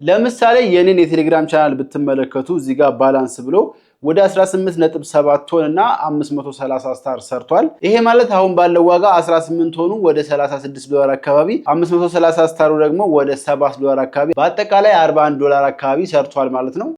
ለምሳሌ የኔን የቴሌግራም ቻናል ብትመለከቱ እዚህ ጋር ባላንስ ብሎ ወደ 18.7 ቶን እና 530 ስታር ሰርቷል። ይሄ ማለት አሁን ባለው ዋጋ 18 ቶኑ ወደ $36 አካባቢ፣ 530 ስታሩ ደግሞ ወደ $7 አካባቢ፣ በአጠቃላይ $41 አካባቢ ሰርቷል ማለት ነው።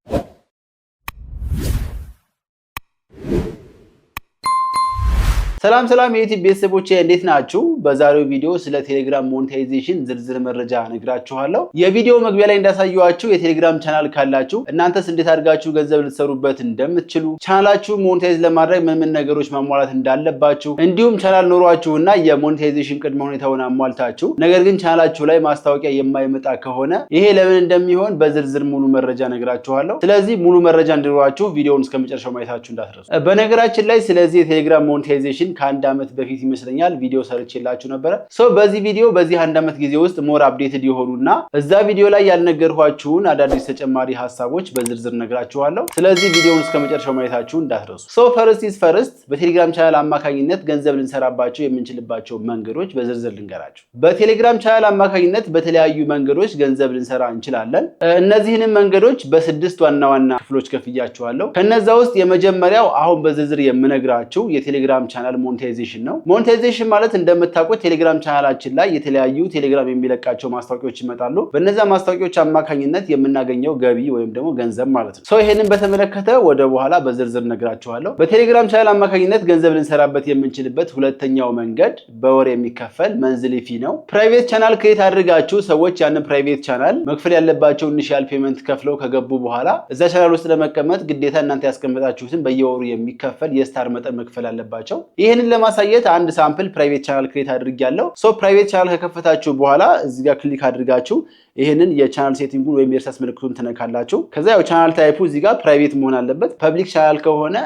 ሰላም የዩቲዩብ ቤተሰቦቼ እንዴት ናችሁ? በዛሬው ቪዲዮ ስለ ቴሌግራም ሞኔታይዜሽን ዝርዝር መረጃ ነግራችኋለሁ። የቪዲዮ መግቢያ ላይ እንዳሳየኋችሁ የቴሌግራም ቻናል ካላችሁ እናንተስ እንዴት አድርጋችሁ ገንዘብ ልትሰሩበት እንደምትችሉ፣ ቻናላችሁ ሞኔታይዝ ለማድረግ ምን ነገሮች ማሟላት እንዳለባችሁ፣ እንዲሁም ቻናል ኖሯችሁና የሞኔታይዜሽን ቅድመ ሁኔታውን አሟልታችሁ ነገር ግን ቻናላችሁ ላይ ማስታወቂያ የማይመጣ ከሆነ ይሄ ለምን እንደሚሆን በዝርዝር ሙሉ መረጃ ነግራችኋለሁ። ስለዚህ ሙሉ መረጃ እንዲኖራችሁ ቪዲዮውን እስከመጨረሻው ማየታችሁ እንዳትረሱ። በነገራችን ላይ ስለዚህ የቴሌግራም ሞኔታይዜሽን ከአንድ ዓመት በፊት ይመስለኛል ቪዲዮ ሰርቼላችሁ ነበረ። በዚህ ቪዲዮ በዚህ አንድ ዓመት ጊዜ ውስጥ ሞር አፕዴትድ የሆኑና እዛ ቪዲዮ ላይ ያልነገርኳችሁን አዳዲስ ተጨማሪ ሀሳቦች በዝርዝር ነግራችኋለሁ። ስለዚህ ቪዲዮውን እስከመጨረሻው ማየታችሁ እንዳትረሱ። ፈርስት ኢዝ ፈርስት፣ በቴሌግራም ቻናል አማካኝነት ገንዘብ ልንሰራባቸው የምንችልባቸው መንገዶች በዝርዝር ልንገራችሁ። በቴሌግራም ቻናል አማካኝነት በተለያዩ መንገዶች ገንዘብ ልንሰራ እንችላለን። እነዚህንም መንገዶች በስድስት ዋና ዋና ክፍሎች ከፍያችኋለሁ። ከነዛ ውስጥ የመጀመሪያው አሁን በዝርዝር የምነግራችሁ የቴሌግራም ቻናል ሞኔታይዜሽን ነው። ሞኔታይዜሽን ማለት እንደምታውቁት ቴሌግራም ቻናላችን ላይ የተለያዩ ቴሌግራም የሚለቃቸው ማስታወቂያዎች ይመጣሉ። በእነዛ ማስታወቂያዎች አማካኝነት የምናገኘው ገቢ ወይም ደግሞ ገንዘብ ማለት ነው። ይሄንን በተመለከተ ወደ በኋላ በዝርዝር ነግራችኋለሁ። በቴሌግራም ቻናል አማካኝነት ገንዘብ ልንሰራበት የምንችልበት ሁለተኛው መንገድ በወር የሚከፈል መንዝሊ ፊ ነው። ፕራይቬት ቻናል ክሬት አድርጋችሁ ሰዎች ያንን ፕራይቬት ቻናል መክፈል ያለባቸው ኢኒሺያል ፔመንት ከፍለው ከገቡ በኋላ እዛ ቻናል ውስጥ ለመቀመጥ ግዴታ እናንተ ያስቀመጣችሁትን በየወሩ የሚከፈል የስታር መጠን መክፈል አለባቸው። ይሄንን ለማሳየት አንድ ሳምፕል ፕራይቬት ቻናል ክሬት አድርጌያለሁ። ፕራይቬት ቻናል ከከፈታችሁ በኋላ እዚህ ጋር ክሊክ አድርጋችሁ ይሄንን የቻናል ሴቲንጉን ወይም የእርሳስ ምልክቱን ትነካላችሁ። ከዛ ያው ቻናል ታይፑ እዚህ ጋር ፕራይቬት መሆን አለበት። ፐብሊክ ቻናል ከሆነ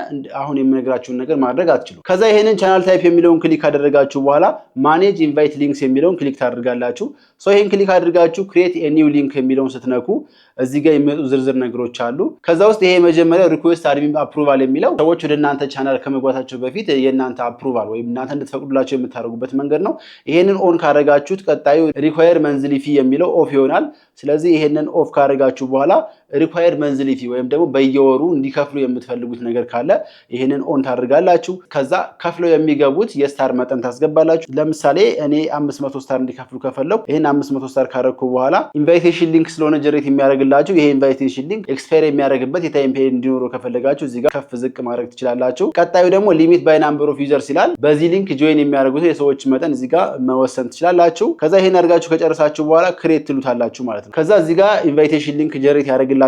አሁን የምነግራችሁን ነገር ማድረግ አትችሉ። ከዛ ይሄንን ቻናል ታይፕ የሚለውን ክሊክ ካደረጋችሁ በኋላ ማኔጅ ኢንቫይት ሊንክስ የሚለውን ክሊክ ታደርጋላችሁ። ይሄን ክሊክ አድርጋችሁ ክሬት ኤ ኒው ሊንክ የሚለውን ስትነኩ እዚህ ጋር የሚመጡ ዝርዝር ነገሮች አሉ። ከዛ ውስጥ ይሄ መጀመሪያው ሪኩዌስት አድሚን አፕሩቫል የሚለው ሰዎች ወደ እናንተ ቻናል ከመግባታቸው በፊት የእናንተ አፕሩቫል ወይም እናንተ እንድትፈቅዱላቸው የምታደርጉበት መንገድ ነው። ይሄንን ኦን ካደረጋችሁት ቀጣዩ ሪኳየር መንዝሊ ፊ የሚለው ኦፍ ይሆናል። ስለዚህ ይሄንን ኦፍ ካደረጋችሁ በኋላ ሪኳየር መንዝሊ ፊ ወይም ደግሞ በየወሩ እንዲከፍሉ የምትፈልጉት ነገር ካለ ይሄንን ኦን ታደርጋላችሁ። ከዛ ከፍለው የሚገቡት የስታር መጠን ታስገባላችሁ። ለምሳሌ እኔ 500 ስታር እንዲከፍሉ ከፈለኩ ይሄን 500 ስታር ካደረኩ በኋላ ኢንቫይቴሽን ሊንክ ስለሆነ ጀነሬት የሚያደርግላችሁ ይሄ ኢንቫይቴሽን ሊንክ ኤክስፓየር የሚያደርግበት የታይም ፔሪድ እንዲኖረው ከፈለጋችሁ እዚህ ጋር ከፍ ዝቅ ማድረግ ትችላላችሁ። ቀጣዩ ደግሞ ሊሚት ባይ ናምበር ኦፍ ዩዘርስ ይላል። በዚህ ሊንክ ጆይን የሚያደርጉት የሰዎች መጠን እዚህ ጋር መወሰን ትችላላችሁ። ከዛ ይሄን አድርጋችሁ ከጨረሳችሁ በኋላ ክሬት ትሉታላችሁ ማለት ነው። ከዛ እዚህ ጋር ኢንቫይቴሽን ሊንክ ጀነሬት ያደርግላችኋል።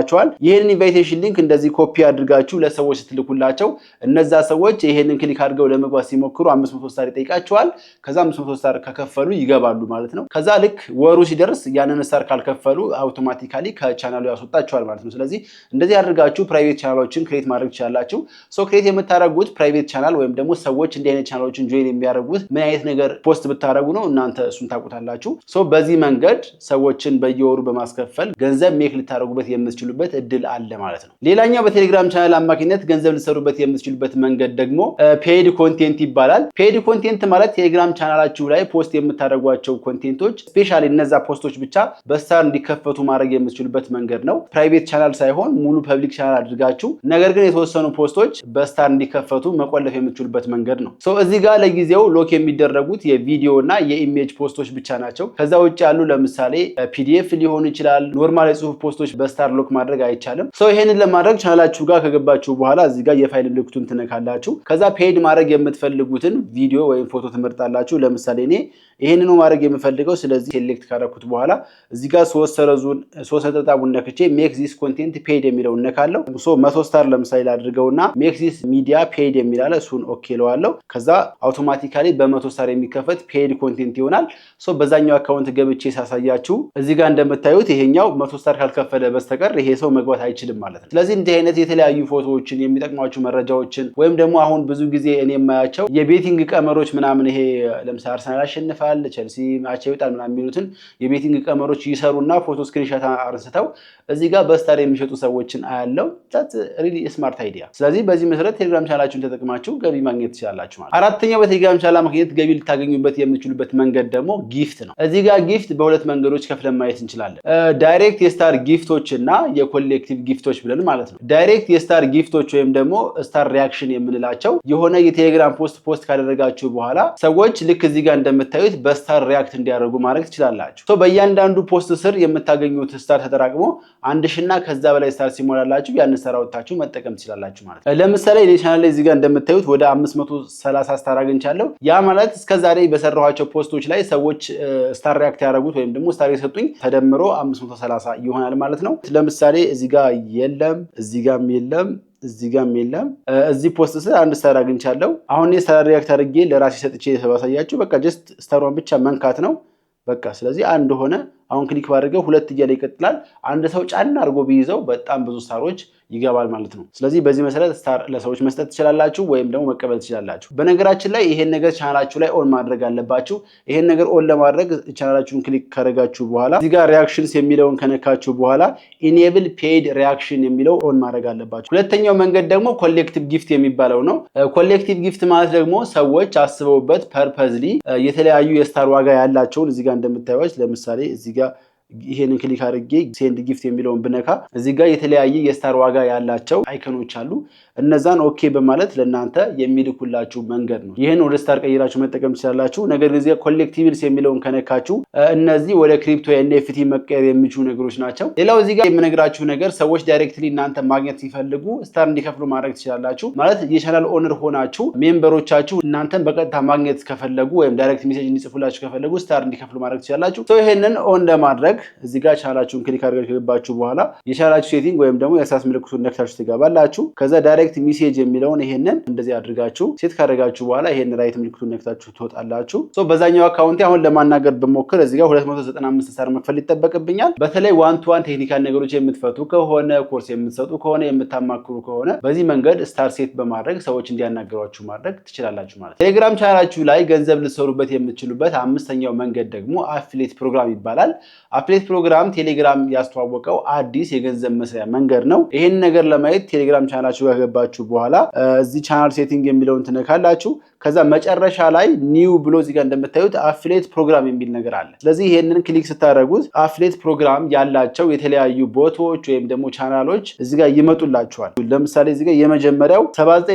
ይሄንን ኢንቫይቴሽን ሊንክ እንደዚህ ኮፒ አድርጋችሁ ለሰዎች ስትልኩላቸው እነዛ ሰዎች ይሄንን ክሊክ አድርገው ለመግባት ሲሞክሩ 500 ስታር ይጠይቃቸዋል። ከዛ 500 ስታር ከከፈሉ ይገባሉ ማለት ነው። ከዛ ልክ ወሩ ሲደርስ ያንን ስታር ካልከፈሉ አውቶማቲካሊ ከቻናሉ ያስወጣቸዋል ማለት ነው። ስለዚህ እንደዚህ አድርጋችሁ ፕራይቬት ቻናሎችን ክሬት ማድረግ ትችላላችሁ። ክሬት የምታደርጉት ፕራይቬት ቻናል ወይም ደግሞ ሰዎች እንዲህ አይነት ቻናሎችን ጆይን የሚያደርጉት ምን አይነት ነገር ፖስት ብታደርጉ ነው እናንተ እሱን ታውቁታላችሁ። በዚህ መንገድ ሰዎችን በየወሩ በማስከፈል ገንዘብ ሜክ ልታደርጉበት የምትችሉበት እድል አለ ማለት ነው። ሌላኛው በቴሌግራም ቻናል አማካኝነት ገንዘብ ልትሰሩበት የምትችሉበት መንገድ ደግሞ ፔይድ ኮንቴንት ይባላል። ፔይድ ኮንቴንት ማለት ቴሌግራም ቻናላችሁ ላይ ፖስት የምታደርጓቸው ኮንቴንቶች ስፔሻሊ እነዛ ፖስቶች ብቻ በስታር እንዲከፈቱ ማድረግ የምትችሉበት መንገድ ነው። ፕራይቬት ቻናል ሳይሆን ሙሉ ፐብሊክ ቻናል አድርጋችሁ ነገር ግን የተወሰኑ ፖስቶች በስታር እንዲከፈቱ መቆለፍ የምትችሉበት መንገድ ነው። እዚህ ጋር ለጊዜው ሎክ የሚደረጉት የቪዲዮ እና የኢሜጅ ፖስቶች ብቻ ናቸው። ከዛ ውጭ ያሉ ለምሳሌ ፒዲኤፍ ሊሆን ይችላል፣ ኖርማል የጽሁፍ ፖስቶች በስታር ሎክ ማድረግ አይቻልም። ይሄንን ለማድረግ ቻናላችሁ ጋር ከገባችሁ በኋላ እዚህ ጋር የፋይል ምልክቱን ትነካላችሁ። ከዛ ፔድ ማድረግ የምትፈልጉትን ቪዲዮ ወይም ፎቶ ትመርጣላችሁ። ለምሳሌ እኔ ይሄንን ማድረግ የምፈልገው ስለዚህ ሴሌክት ካደረኩት በኋላ እዚህ ጋር ሶስት ነጥቡን ነክቼ ሜክ ዚስ ኮንቴንት ፔድ የሚለውን ነካለው። 100 ስታር ለምሳሌ አድርገውና ሜክ ዚስ ሚዲያ ፔድ የሚላለ እሱን ኦኬ ለዋለው። ከዛ አውቶማቲካሊ በ100 ስታር የሚከፈት ፔድ ኮንቴንት ይሆናል። በዛኛው አካውንት ገብቼ ሳሳያችሁ እዚህ ጋር እንደምታዩት ይሄኛው 100 ስታር ካልከፈለ በስተቀር ይሄ ሰው መግባት አይችልም ማለት ነው። ስለዚህ እንዲህ አይነት የተለያዩ ፎቶዎችን የሚጠቅሟችሁ መረጃዎችን ወይም ደግሞ አሁን ብዙ ጊዜ እኔ የማያቸው የቤቲንግ ቀመሮች ምናምን ይሄ ለምሳሌ አርሰናል አሸንፋል ያሸንፋል፣ ቸልሲ ማች ይወጣል ምናምን የሚሉትን የቤቲንግ ቀመሮች ይሰሩና ፎቶ ስክሪንሾት አንስተው እዚህ ጋር በስታር የሚሸጡ ሰዎችን አያለው። ታት ሪሊ ስማርት አይዲያ። ስለዚህ በዚህ መሰረት ቴሌግራም ቻናላችሁን ተጠቅማችሁ ገቢ ማግኘት ትችላላችሁ ማለት። አራተኛው በቴሌግራም ቻናል ማግኘት ገቢ ልታገኙበት የምትችሉበት መንገድ ደግሞ ጊፍት ነው። እዚህ ጋር ጊፍት በሁለት መንገዶች ከፍለን ማየት እንችላለን። ዳይሬክት የስታር ጊፍቶች እና የኮሌክቲቭ ጊፍቶች ብለን ማለት ነው። ዳይሬክት የስታር ጊፍቶች ወይም ደግሞ ስታር ሪያክሽን የምንላቸው የሆነ የቴሌግራም ፖስት ካደረጋችሁ በኋላ ሰዎች ልክ እዚህ ጋር እንደምታዩት በስታር ሪያክት እንዲያደርጉ ማድረግ ትችላላችሁ። በእያንዳንዱ ፖስት ስር የምታገኙት ስታር ተጠራቅሞ 1000 እና ከዛ በላይ ስታር ሲሞላላችሁ ያንን ስታር አውጥታችሁ መጠቀም ትችላላችሁ ማለት ነው። ለምሳሌ እኔ ቻናል ላይ እዚህ ጋር እንደምታዩት ወደ 530 ስታር አግኝቻለሁ። ያ ማለት እስከዛሬ በሰራኋቸው ፖስቶች ላይ ሰዎች ስታር ሪያክት ያደረጉት ወይም ደግሞ ስታር የሰጡኝ ተደምሮ 530 ይሆናል ማለት ነው። ለምሳሌ እዚህ ጋር የለም፣ እዚህ ጋርም የለም፣ እዚህ ጋርም የለም። እዚህ ፖስት ስር አንድ ስታር አግኝቻለሁ። አሁን እኔ ስታር ሪያክት አድርጌ ለራሴ ሰጥቼ ባሳያችሁ በቃ ጀስት ስታሯን ብቻ መንካት ነው በቃ። ስለዚህ አንድ ሆነ። አሁን ክሊክ ባድርገው 2 እያለ ይቀጥላል። አንድ ሰው ጫና አድርጎ ቢይዘው በጣም ብዙ ስታሮች ይገባል ማለት ነው። ስለዚህ በዚህ መሰረት ስታር ለሰዎች መስጠት ትችላላችሁ ወይም ደግሞ መቀበል ትችላላችሁ። በነገራችን ላይ ይሄን ነገር ቻናላችሁ ላይ ኦን ማድረግ አለባችሁ። ይሄን ነገር ኦን ለማድረግ ቻናላችሁን ክሊክ ካደረጋችሁ በኋላ እዚህ ጋር ሪያክሽንስ የሚለውን ከነካችሁ በኋላ ኢኔብል ፔይድ ሪያክሽን የሚለው ኦን ማድረግ አለባችሁ። ሁለተኛው መንገድ ደግሞ ኮሌክቲቭ ጊፍት የሚባለው ነው። ኮሌክቲቭ ጊፍት ማለት ደግሞ ሰዎች አስበውበት ፐርፐዝሊ የተለያዩ የስታር ዋጋ ያላቸውን እዚህ ጋር እንደምታዩት ለምሳሌ እዚህ ጋር ይሄንን ክሊክ አድርጌ ሴንድ ጊፍት የሚለውን ብነካ እዚህ ጋር የተለያየ የስታር ዋጋ ያላቸው አይከኖች አሉ። እነዛን ኦኬ በማለት ለእናንተ የሚልኩላችሁ መንገድ ነው። ይህን ወደ ስታር ቀይራችሁ መጠቀም ትችላላችሁ። ነገር ግን እዚህ ኮሌክቲቭስ የሚለውን ከነካችሁ እነዚህ ወደ ክሪፕቶ ኤንኤፍቲ መቀየር የሚችሉ ነገሮች ናቸው። ሌላው እዚህ ጋር የምነግራችሁ ነገር ሰዎች ዳይሬክትሊ እናንተ ማግኘት ሲፈልጉ ስታር እንዲከፍሉ ማድረግ ትችላላችሁ። ማለት የቻናል ኦነር ሆናችሁ ሜምበሮቻችሁ እናንተን በቀጥታ ማግኘት ከፈለጉ ወይም ዳይሬክት ሜሴጅ እንዲጽፉላችሁ ከፈለጉ ስታር እንዲከፍሉ ማድረግ ትችላላችሁ። ይሄንን ኦን ለማድረግ እዚህ ጋር ቻናላችሁን ክሊክ አድርጋችሁ ከገባችሁ በኋላ የቻናላችሁ ሴቲንግ ወይም ደግሞ የእርሳስ ምልክቱን ነክታችሁ ትገባላችሁ። ከዛ ዳይሬክት ሜሴጅ የሚለውን ይሄንን እንደዚህ አድርጋችሁ ሴት ካደረጋችሁ በኋላ ይሄን ራይት ምልክቱን ነክታችሁ ትወጣላችሁ። በዛኛው አካውንቴ አሁን ለማናገር በሞክር እዚህ ጋር 295 ስታር መክፈል ይጠበቅብኛል። በተለይ ዋን ቱ ዋን ቴክኒካል ነገሮች የምትፈቱ ከሆነ ኮርስ የምትሰጡ ከሆነ የምታማክሩ ከሆነ በዚህ መንገድ ስታር ሴት በማድረግ ሰዎች እንዲያናገሯችሁ ማድረግ ትችላላችሁ ማለት ነው። ቴሌግራም ቻናላችሁ ላይ ገንዘብ ልትሰሩበት የምትችሉበት አምስተኛው መንገድ ደግሞ አፊሊየት ፕሮግራም ይባላል። አፊሊየት ፕሮግራም ቴሌግራም ያስተዋወቀው አዲስ የገንዘብ መስሪያ መንገድ ነው። ይሄን ነገር ለማየት ቴሌግራም ቻናላችሁ ጋር ገባችሁ በኋላ እዚህ ቻናል ሴቲንግ የሚለውን ትነካላችሁ። ከዛ መጨረሻ ላይ ኒው ብሎ እዚህ ጋር እንደምታዩት አፊሊየት ፕሮግራም የሚል ነገር አለ። ስለዚህ ይሄንን ክሊክ ስታደርጉት አፊሊየት ፕሮግራም ያላቸው የተለያዩ ቦቶች ወይም ደግሞ ቻናሎች እዚህ ጋር ይመጡላችኋል። ለምሳሌ እዚህ ጋር የመጀመሪያው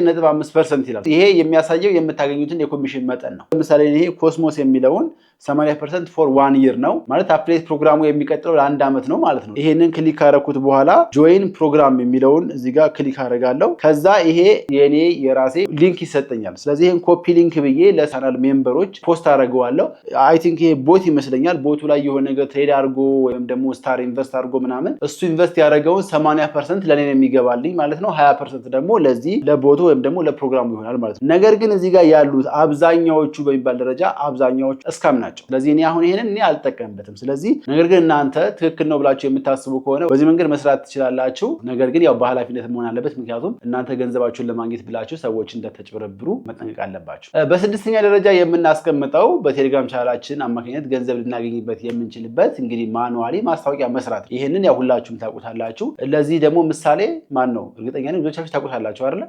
79.5% ይላል። ይሄ የሚያሳየው የምታገኙትን የኮሚሽን መጠን ነው። ለምሳሌ ይሄ ኮስሞስ የሚለውን 80% ፎር 1 ይር ነው ማለት አፊሊየት ፕሮግራሙ የሚቀጥለው ለ1 ዓመት ነው ማለት ነው። ይሄንን ክሊክ ካደረኩት በኋላ ጆይን ፕሮግራም የሚለውን እዚህ ጋር ክሊክ አደርጋለሁ። ከዛ ይሄ የኔ የራሴ ሊንክ ይሰጠኛል። ስለዚህ ይሄን ኮፒ ሊንክ ብዬ ለቻናል ሜምበሮች ፖስት አደርገዋለሁ። አይ ቲንክ ይሄ ቦት ይመስለኛል። ቦቱ ላይ የሆነ ነገር ትሬድ አድርጎ ወይም ደግሞ ስታር ኢንቨስት አድርጎ ምናምን እሱ ኢንቨስት ያደረገውን 80% ለኔ ነው የሚገባልኝ ማለት ነው። 20% ደግሞ ለዚህ ለቦቱ ወይም ደግሞ ለፕሮግራሙ ይሆናል ማለት ነው። ነገር ግን እዚህ ጋር ያሉት አብዛኛዎቹ በሚባል ደረጃ አብዛኛዎቹ እስካም ናቸው። ስለዚህ እኔ አሁን ይሄንን እኔ አልጠቀምበትም። ስለዚህ ነገር ግን እናንተ ትክክል ነው ብላችሁ የምታስቡ ከሆነ በዚህ መንገድ መስራት ትችላላችሁ። ነገር ግን ያው በኃላፊነት መሆን አለበት። ምክንያቱም እናንተ ገንዘባችሁን ለማግኘት ብላችሁ ሰዎች እንደተጭበረብሩ መጠንቀቅ አለባችሁ። በስድስተኛ ደረጃ የምናስቀምጠው በቴሌግራም ቻናላችን አማካኝነት ገንዘብ ልናገኝበት የምንችልበት እንግዲህ ማኑዋሊ ማስታወቂያ መስራት። ይሄንን ያው ሁላችሁም ታውቁታላችሁ። ለዚህ ደግሞ ምሳሌ ማን ነው? እርግጠኛ ነኝ ብዙዎቻችሁ ታውቁታላችሁ አይደል?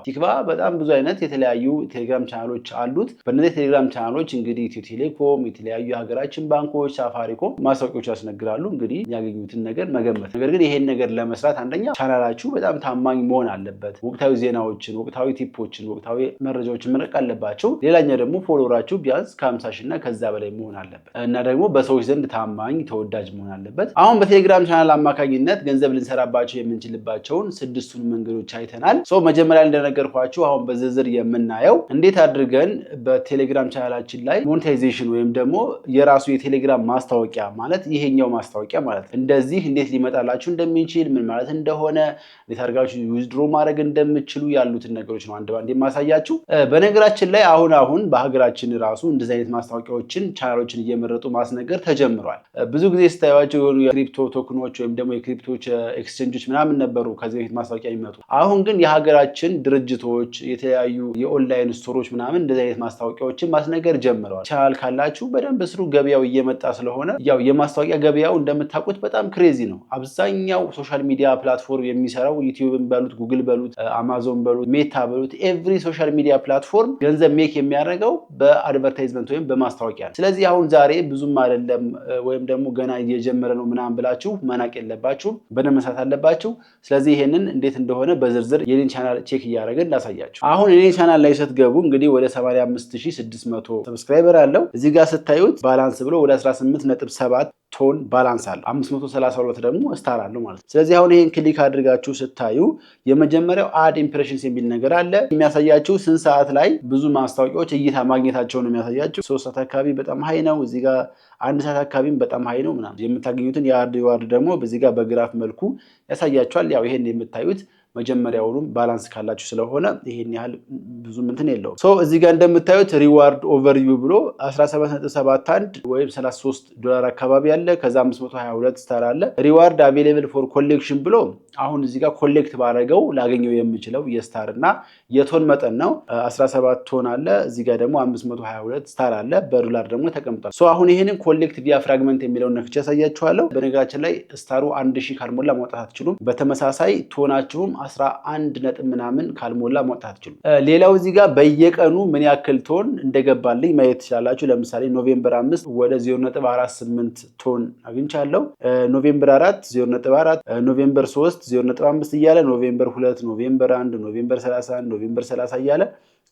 ቲክቫ በጣም ብዙ አይነት የተለያዩ ቴሌግራም ቻናሎች አሉት። በእነዚህ ቴሌግራም ቻናሎች እንግዲህ ኢትዮ ቴሌኮም፣ የተለያዩ የሀገራችን ባንኮች፣ ሳፋሪኮም ማስታወቂያዎች ያስነግራሉ። እንግዲህ የሚያገኙትን ነገር መገመት። ነገር ግን ይሄን ነገር ለመስራት አንደኛ ቻናላችሁ በጣም ታማኝ መሆን አለበት። ወቅታዊ ዜናዎችን፣ ወቅታዊ ቲፖችን፣ ወቅታዊ መረጃዎችን መለቅ አለባቸው። ሌላኛው ደግሞ ፎሎወራችሁ ቢያንስ ከ50 ሺህ እና ከዛ በላይ መሆን አለበት እና ደግሞ በሰዎች ዘንድ ታማኝ ተወዳጅ መሆን አለበት። አሁን በቴሌግራም ቻናል አማካኝነት ገንዘብ ልንሰራባቸው የምንችልባቸውን 6ቱን መንገዶች አይተናል። መጀመሪያ እንደነገርኳችሁ አሁን በዝርዝር የምናየው እንዴት አድርገን በቴሌግራም ቻናላችን ላይ ሞኔታይዜሽን ወይም ደግሞ የራሱ የቴሌግራም ማስታወቂያ ማለት ይሄኛው ማስታወቂያ ማለት እንደዚህ እንዴት ሊመጣላችሁ እንደሚችል ምን ማለት እንደሆነ እንዴት አድርጋችሁ ዊዝድሮ ማድረግ እንደምትችሉ ያሉትን ነገሮች ነው አንድ ባንድ የማሳያችሁ። በነገራችን በነገራችን ላይ አሁን በሀገራችን ራሱ እንደዚህ አይነት ማስታወቂያዎችን ቻናሎችን እየመረጡ ማስነገር ተጀምሯል። ብዙ ጊዜ ስታዩዋቸው የሆኑ የክሪፕቶ ቶክኖች ወይም ደግሞ የክሪፕቶች ኤክስቼንጆች ምናምን ነበሩ ከዚህ በፊት ማስታወቂያ የሚመጡ። አሁን ግን የሀገራችን ድርጅቶች የተለያዩ የኦንላይን ስቶሮች ምናምን እንደዚህ አይነት ማስታወቂያዎችን ማስነገር ጀምረዋል። ቻናል ካላችሁ በደንብ ስሩ፣ ገበያው እየመጣ ስለሆነ ያው የማስታወቂያ ገበያው እንደምታውቁት በጣም ክሬዚ ነው። አብዛኛው ሶሻል ሚዲያ ፕላትፎርም የሚሰራው ዩቲዩብን በሉት፣ ጉግል በሉት፣ አማዞን በሉት፣ ሜታ በሉት ኤቭሪ ሶሻል ሚዲያ ፕላትፎርም ገንዘብ ሜክ የሚያደርገው በአድቨርታይዝመንት ወይም በማስታወቂያ ነው። ስለዚህ አሁን ዛሬ ብዙም አይደለም ወይም ደግሞ ገና እየጀመረ ነው ምናምን ብላችሁ መናቅ የለባችሁም፣ በደንብ መስራት አለባችሁ። ስለዚህ ይሄንን እንዴት እንደሆነ በዝርዝር የኔን ቻናል ቼክ እያደረግን ላሳያችሁ። አሁን የኔን ቻናል ላይ ስትገቡ እንግዲህ ወደ 85600 ሰብስክራይበር አለው። እዚህ ጋር ስታዩት ባላንስ ብሎ ወደ 18.7 ቶን ባላንስ አለው። 532 ደግሞ ስታር አለው ማለት ነው። ስለዚህ አሁን ይሄን ክሊክ አድርጋችሁ ስታዩ የመጀመሪያው አድ ኢምፕሬሽንስ የሚል ነገር አለ። የሚያሳያችሁ ስንት ሰዓት ላይ ብዙ ማስታወቂያዎች እይታ ማግኘታቸውን ነው የሚያሳያችሁ። 3 ሰዓት አካባቢ በጣም ሀይ ነው። እዚህ ጋር 1 ሰዓት አካባቢም በጣም ሀይ ነው ምናምን። የምታገኙትን የአድ ሪዋርድ ደግሞ በዚህ ጋር በግራፍ መልኩ ያሳያችኋል። ያው ይሄን የምታዩት መጀመሪያውንም ባላንስ ካላችሁ ስለሆነ ይሄን ያህል ብዙ እንትን የለውም። እዚህ ጋር እንደምታዩት ሪዋርድ ኦቨርቪው ብሎ 17.71 ወይም $33 አካባቢ አለ። ከዛ 522 ስታር አለ። ሪዋርድ አቬሌብል ፎር ኮሌክሽን ብሎ አሁን እዚህ ጋር ኮሌክት ባረገው ላገኘው የምችለው የስታር እና የቶን መጠን ነው። 17 ቶን አለ። እዚህ ጋር ደግሞ 522 ስታር አለ። በዶላር ደግሞ ተቀምጧል። አሁን ይሄንን ኮሌክት ቪያ ፍራግመንት የሚለውን ነክቼ ያሳያችኋለሁ። በነገራችን ላይ ስታሩ 1000 ካልሞላ ማውጣት አትችሉም። በተመሳሳይ ቶናችሁም 11 ነጥብ ምናምን ካልሞላ ማውጣት አትችሉም። ሌላው እዚህ ጋር በየቀኑ ምን ያክል ቶን እንደገባልኝ ማየት ትችላላችሁ። ለምሳሌ ኖቬምበር 5 ወደ 0.48 ቶን አግኝቻለሁ። ኖቬምበር 4 0.4፣ ኖቬምበር 3 0.5 እያለ ኖቬምበር 2፣ ኖቬምበር 1፣ ኖቬምበር 31፣ ኖቬምበር 30 እያለ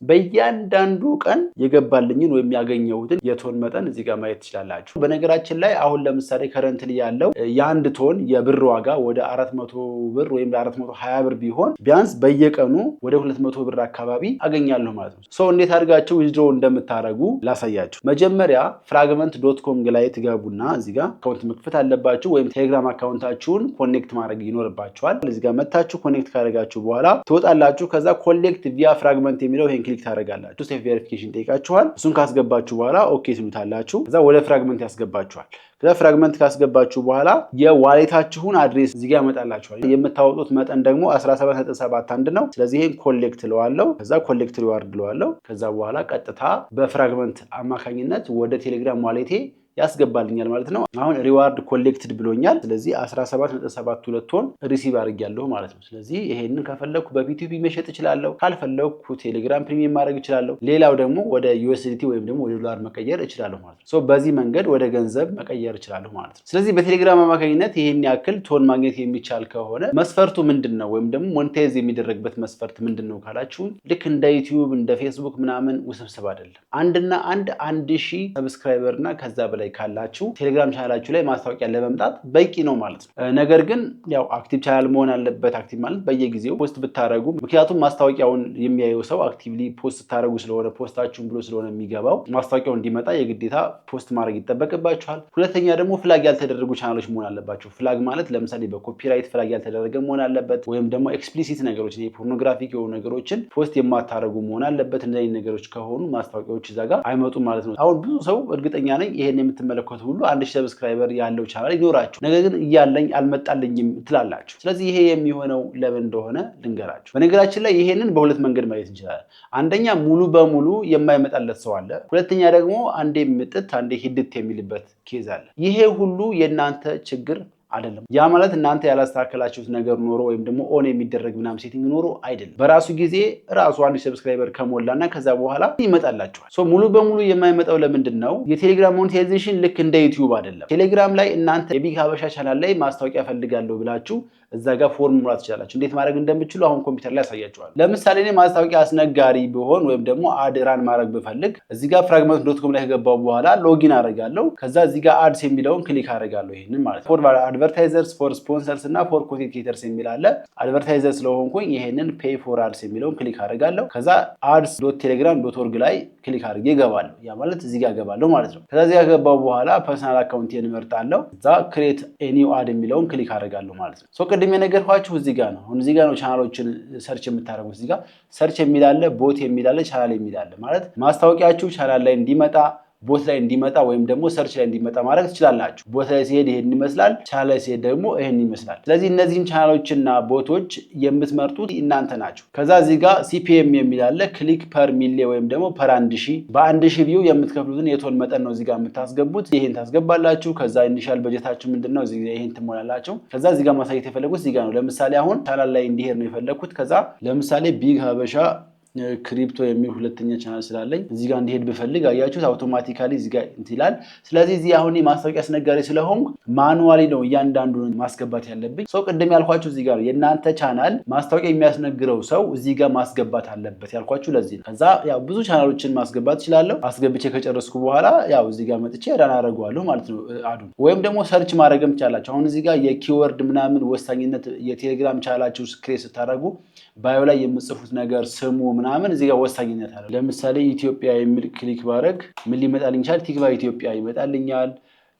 በእያንዳንዱ ቀን የገባልኝን ወይም ያገኘሁትን የቶን መጠን እዚህ ጋር ማየት ትችላላችሁ። በነገራችን ላይ አሁን ለምሳሌ ከረንትሊ ያለው የአንድ ቶን የብር ዋጋ ወደ 400 ብር ወይም 420 ብር ቢሆን ቢያንስ በየቀኑ ወደ 200 ብር አካባቢ አገኛለሁ ማለት ነው። እንዴት አድርጋችሁ ዊዝድሮ እንደምታደርጉ ላሳያችሁ። መጀመሪያ fragment.com ላይ ትገቡና እዚህ ጋር አካውንት መክፈት አለባችሁ ወይም ቴሌግራም አካውንታችሁን ኮኔክት ማድረግ ይኖርባችኋል። እዚህ ጋር መታችሁ ኮኔክት ካደረጋችሁ በኋላ ትወጣላችሁ። ከዛ ኮሌክት ቪያ ፍራግመንት የሚለው ይሄን ክሊክ ታደርጋላችሁ። ስቴፕ ቬሪፊኬሽን ጠይቃችኋል። እሱን ካስገባችሁ በኋላ ኦኬ ትሉታላችሁ። ከዛ ወደ ፍራግመንት ያስገባችኋል። ከዛ ፍራግመንት ካስገባችሁ በኋላ የዋሌታችሁን አድሬስ እዚህ ጋር ያመጣላችኋል። የምታወጡት መጠን ደግሞ 17.71 ነው። ስለዚህ ይሄን ኮሌክት ለዋለው፣ ከዛ ኮሌክት ሪዋርድ ለዋለው። ከዛ በኋላ ቀጥታ በፍራግመንት አማካኝነት ወደ ቴሌግራም ዋሌቴ ያስገባልኛል ማለት ነው። አሁን ሪዋርድ ኮሌክትድ ብሎኛል። ስለዚህ 17.72 ቶን ሪሲቭ አድርጌያለሁ ማለት ነው። ስለዚህ ይሄንን ከፈለኩ በፒቲፒ መሸጥ እችላለሁ፣ ካልፈለኩ ቴሌግራም ፕሪሚየም ማድረግ እችላለሁ። ሌላው ደግሞ ወደ ዩኤስዲቲ ወይም ደግሞ ወደ ዶላር መቀየር እችላለሁ ማለት ነው። በዚህ መንገድ ወደ ገንዘብ መቀየር እችላለሁ ማለት ነው። ስለዚህ በቴሌግራም አማካኝነት ይሄን ያክል ቶን ማግኘት የሚቻል ከሆነ መስፈርቱ ምንድነው ወይም ደግሞ ሞኔታይዝ የሚደረግበት መስፈርት ምንድነው ካላችሁ ልክ እንደ ዩቲዩብ እንደ ፌስቡክ ምናምን ውስብስብ አይደለም። አንድና አንድ 1000 ሰብስክራይበር እና ከዛ በላይ ካላችሁ ቴሌግራም ቻናላችሁ ላይ ማስታወቂያ ለመምጣት በቂ ነው ማለት ነው። ነገር ግን ያው አክቲቭ ቻናል መሆን አለበት። አክቲቭ ማለት በየጊዜው ፖስት ብታረጉ፣ ምክንያቱም ማስታወቂያውን የሚያየው ሰው አክቲቭሊ ፖስት ታረጉ ስለሆነ ፖስታችሁን ብሎ ስለሆነ የሚገባው ማስታወቂያው እንዲመጣ የግዴታ ፖስት ማድረግ ይጠበቅባችኋል። ሁለተኛ ደግሞ ፍላግ ያልተደረጉ ቻናሎች መሆን አለባቸው። ፍላግ ማለት ለምሳሌ በኮፒራይት ፍላግ ያልተደረገ መሆን አለበት። ወይም ደግሞ ኤክስፕሊሲት ነገሮች ፖርኖግራፊክ የሆኑ ነገሮችን ፖስት የማታረጉ መሆን አለበት። እንደዚህ ነገሮች ከሆኑ ማስታወቂያዎች እዛ ጋር አይመጡም ማለት ነው። አሁን ብዙ ሰው እርግጠኛ ነኝ ይሄን የምትመለከቱ ሁሉ 1000 ሰብስክራይበር ያለው ቻናል ይኖራችሁ፣ ነገር ግን እያለኝ አልመጣልኝም ትላላችሁ። ስለዚህ ይሄ የሚሆነው ለምን እንደሆነ ልንገራችሁ። በነገራችን ላይ ይሄንን በሁለት መንገድ ማየት እንችላለን። አንደኛ ሙሉ በሙሉ የማይመጣለት ሰው አለ። ሁለተኛ ደግሞ አንዴ ምጥት አንዴ ሂድት የሚልበት ኬዝ አለ። ይሄ ሁሉ የእናንተ ችግር አይደለም። ያ ማለት እናንተ ያላስተካከላችሁት ነገር ኖሮ ወይም ደግሞ ኦን የሚደረግ ምናምን ሴቲንግ ኖሮ አይደለም። በራሱ ጊዜ ራሱ 1000 ሰብስክራይበር ከሞላና ከዛ በኋላ ይመጣላችኋል። ሙሉ በሙሉ የማይመጣው ለምንድን ነው? የቴሌግራም ሞኔታይዜሽን ልክ እንደ ዩቲዩብ አይደለም። ቴሌግራም ላይ እናንተ የቢግ ሀበሻ ቻናል ላይ ማስታወቂያ ፈልጋለሁ ብላችሁ እዛ ጋር ፎርም ሙላት ትችላላችሁ። እንዴት ማድረግ እንደምትችሉ አሁን ኮምፒውተር ላይ ያሳያችኋል። ለምሳሌ እኔ ማስታወቂያ አስነጋሪ ቢሆን ወይም ደግሞ አድራን ማድረግ ብፈልግ እዚህ ጋር fragment.com ላይ ከገባው በኋላ ሎጊን አደርጋለሁ። ከዛ እዚህ ጋር አድስ የሚለውን ክሊክ አደርጋለሁ። ይሄንን ማለት ነው አድቨርታይዘርስ ፎር ስፖንሰርስ እና ፎር ኮንቴንት ክሪኤተርስ የሚል አለ። አድቨርታይዘር ስለሆንኩኝ ይሄንን ፔይ ፎር አድስ የሚለውን ክሊክ አደርጋለሁ። ከዛ ads.telegram.org ላይ ክሊክ አድርጌ እገባለሁ። ያ ማለት እዚህ ጋር እገባለሁ ማለት ነው። ከዛ እዚህ ጋር ገባው በኋላ ፐርሰናል አካውንቴን እመርጣለሁ። እዛ ክሬት ኤ ኒው አድ የሚለውን ክሊክ አደርጋለሁ ማለት ነው። ቅድም የነገርኳችሁ እዚህ ጋር ነው። አሁን እዚህ ጋር ነው ቻናሎችን ሰርች የምታደርጉት። እዚህ ጋር ሰርች የሚል አለ፣ ቦት የሚል አለ፣ ቻናል የሚል አለ። ማለት ማስታወቂያችሁ ቻናል ላይ እንዲመጣ ቦት ላይ እንዲመጣ ወይም ደግሞ ሰርች ላይ እንዲመጣ ማድረግ ትችላላችሁ። ቦት ላይ ሲሄድ ይሄን ይመስላል፣ ቻናል ላይ ሲሄድ ደግሞ ይሄን ይመስላል። ስለዚህ እነዚህን ቻናሎችና ቦቶች የምትመርጡት እናንተ ናችሁ። ከዛ እዚህ ጋር ሲፒኤም የሚል አለ፣ ክሊክ ፐር ሚሊ ወይም ደግሞ ፐር 1000 በ1000 ቪው የምትከፍሉትን የቶን መጠን ነው እዚህ ጋር የምታስገቡት። ይሄን ታስገባላችሁ። ከዛ ኢኒሻል በጀታችሁ ምንድነው እዚህ ጋር ይሄን ትሞላላችሁ። ከዛ እዚህ ጋር ማሳየት የፈለኩት እዚህ ጋር ነው። ለምሳሌ አሁን ቻናል ላይ እንዲሄድ ነው የፈለኩት። ከዛ ለምሳሌ ቢግ ሀበሻ ክሪፕቶ የሚል ሁለተኛ ቻናል ስላለኝ እዚህ ጋር እንዲሄድ ብፈልግ አያችሁት አውቶማቲካሊ እዚህ ጋር እንትላል። ስለዚህ እዚህ አሁን ማስታወቂያ አስነጋሪ ስለሆንኩ ማኑዋሊ ነው እያንዳንዱን ማስገባት ያለብኝ። ቅድም ያልኳችሁ እዚህ ጋር የእናንተ ቻናል ማስታወቂያ የሚያስነግረው ሰው እዚህ ጋር ማስገባት አለበት ያልኳችሁ ለዚህ ነው። ከዛ ያው ብዙ ቻናሎችን ማስገባት እችላለሁ። አስገብቼ ከጨረስኩ በኋላ ያው እዚህ ጋር መጥቼ ራን አደርገዋለሁ ማለት ነው አዱን። ወይም ደግሞ ሰርች ማድረግም ትችላላችሁ። አሁን እዚህ ጋር የኪወርድ ምናምን ወሳኝነት የቴሌግራም ቻናላችሁ ክሬት ስታደርጉ ባዮ ላይ የምጽፉት ነገር ስሙ ምናምን እዚህ ጋር ወሳኝነት አለ። ለምሳሌ ኢትዮጵያ የሚል ክሊክ ባረግ ምን ሊመጣልኝ ይችላል? ቲክቫ ኢትዮጵያ ይመጣልኛል።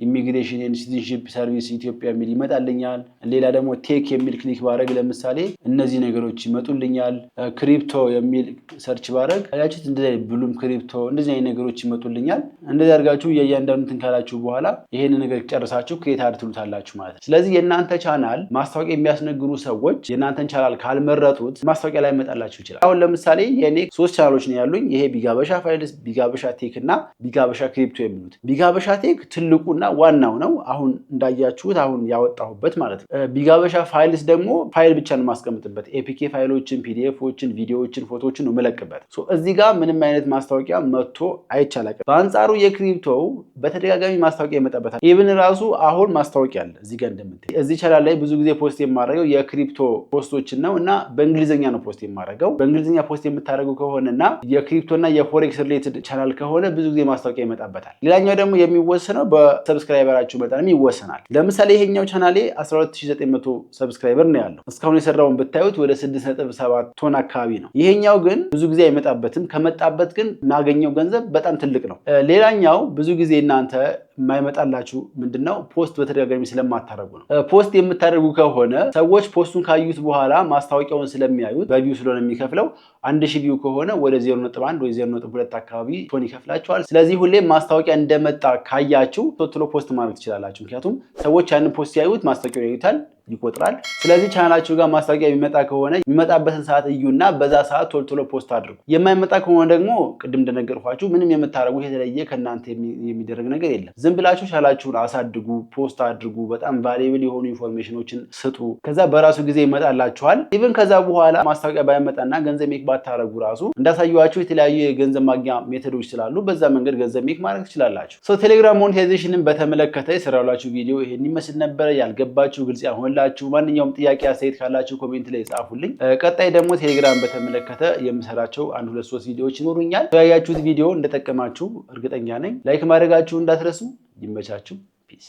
ኢሚግሬሽን ኤንድ ሲቲዝንሺፕ ሰርቪስ ኢትዮጵያ የሚል ይመጣልኛል። ሌላ ደግሞ ቴክ የሚል ክሊክ ባረግ ለምሳሌ እነዚህ ነገሮች ይመጡልኛል። ክሪፕቶ የሚል ሰርች ባረግ አያችሁት እንደዚህ ብሉም ክሪፕቶ እንደዚህ አይነት ነገሮች ይመጡልኛል። እንደዚህ አድርጋችሁ የእያንዳንዱን ካላችሁ በኋላ ይሄን ነገር ጨርሳችሁ ክሬት አድርጉታላችሁ ማለት ነው። ስለዚህ የእናንተ ቻናል ማስታወቂያ የሚያስነግሩ ሰዎች የእናንተን ቻናል ካልመረጡት ማስታወቂያ ላይ መጣላችሁ ይችላል። አሁን ለምሳሌ የኔ 3 ቻናሎች ነው ያሉኝ። ይሄ ቢጋበሻ ፋይልስ፣ ቢጋበሻ ቴክ እና ቢጋበሻ ክሪፕቶ የሚሉት። ቢጋበሻ ቴክ ትልቁና ዋናው ነው። አሁን እንዳያችሁት አሁን ያወጣሁበት ማለት ነው። ቢጋበሻ ፋይልስ ደግሞ ፋይል ብቻ ነው ማስቀምጥበት። ኤፒኬ ፋይሎችን፣ ፒዲኤፎችን፣ ቪዲዮዎችን፣ ፎቶዎችን ነው መለቅበት። እዚህ ጋር ምንም አይነት ማስታወቂያ መጥቶ አይቻላል። በአንጻሩ የክሪፕቶው በተደጋጋሚ ማስታወቂያ ይመጣበታል። ኢቭን ራሱ አሁን ማስታወቂያ አለ እዚህ ጋር እንደምታይ። እዚህ ቻናል ላይ ብዙ ጊዜ ፖስት የማደርገው የክሪፕቶ ፖስቶችን ነው እና በእንግሊዝኛ ነው ፖስት የማደርገው። በእንግሊዝኛ ፖስት የምታደርጉ ከሆነና የክሪፕቶና የፎሬክስ ሪሌትድ ቻናል ከሆነ ብዙ ጊዜ ማስታወቂያ ይመጣበታል። ሌላኛው ደግሞ የሚወሰነው ሰብስክራይበራችሁ በጣም ይወሰናል። ለምሳሌ ይሄኛው ቻናሌ 12900 ሰብስክራይበር ነው ያለው። እስካሁን የሰራውን ብታዩት ወደ 6.7 ቶን አካባቢ ነው። ይሄኛው ግን ብዙ ጊዜ አይመጣበትም። ከመጣበት ግን ማገኘው ገንዘብ በጣም ትልቅ ነው። ሌላኛው ብዙ ጊዜ እናንተ የማይመጣላችሁ ምንድነው ፖስት በተደጋጋሚ ስለማታደርጉ ነው። ፖስት የምታደርጉ ከሆነ ሰዎች ፖስቱን ካዩት በኋላ ማስታወቂያውን ስለሚያዩት በቪው ስለሆነ የሚከፍለው 1000 ቪው ከሆነ ወደ 0.1 ወይ 0.2 አካባቢ ቶን ይከፍላችኋል። ስለዚህ ሁሌም ማስታወቂያ እንደመጣ ካያችሁ ቶሎ ፖስት ማድረግ ትችላላችሁ። ምክንያቱም ሰዎች ያንን ፖስት ያዩት ማስታወቂያው ያዩታል፣ ይቆጥራል። ስለዚህ ቻናላችሁ ጋር ማስታወቂያ የሚመጣ ከሆነ የሚመጣበትን ሰዓት እዩና በዛ ሰዓት ቶሎ ፖስት አድርጉ። የማይመጣ ከሆነ ደግሞ ቅድም እንደነገርኳችሁ ምንም የምታደርጉት የተለየ ከእናንተ የሚደረግ ነገር የለም። ዝም ብላችሁ ቻናላችሁን አሳድጉ፣ ፖስት አድርጉ፣ በጣም ቫሉብል የሆኑ ኢንፎርሜሽኖችን ስጡ። ከዛ በራሱ ጊዜ ይመጣላችኋል። ኢቭን ከዛ በኋላ ማስታወቂያ ባይመጣና ገንዘብ ሜክ ባታረጉ ራሱ እንዳሳየኋችሁ የተለያዩ የገንዘብ ማግኛ ሜቶዶች ስላሉ በዛ መንገድ ገንዘብ ሜክ ማድረግ ትችላላችሁ። ቴሌግራም ሞኔታይዜሽንን በተመለከተ የሰራላችሁ ቪዲዮ ይሄን ይመስል ነበረ። ያልገባችሁ ግልጽ ያሆንላችሁ ማንኛውም ጥያቄ አስተያየት ካላችሁ ኮሜንት ላይ ጻፉልኝ። ቀጣይ ደግሞ ቴሌግራም በተመለከተ የምሰራቸው 1 2 3 ቪዲዮዎች ይኖሩኛል። ያያችሁት ቪዲዮ እንደጠቀማችሁ እርግጠኛ ነኝ። ላይክ ማድረጋችሁ እንዳትረሱ። ይመቻችሁ። ፒስ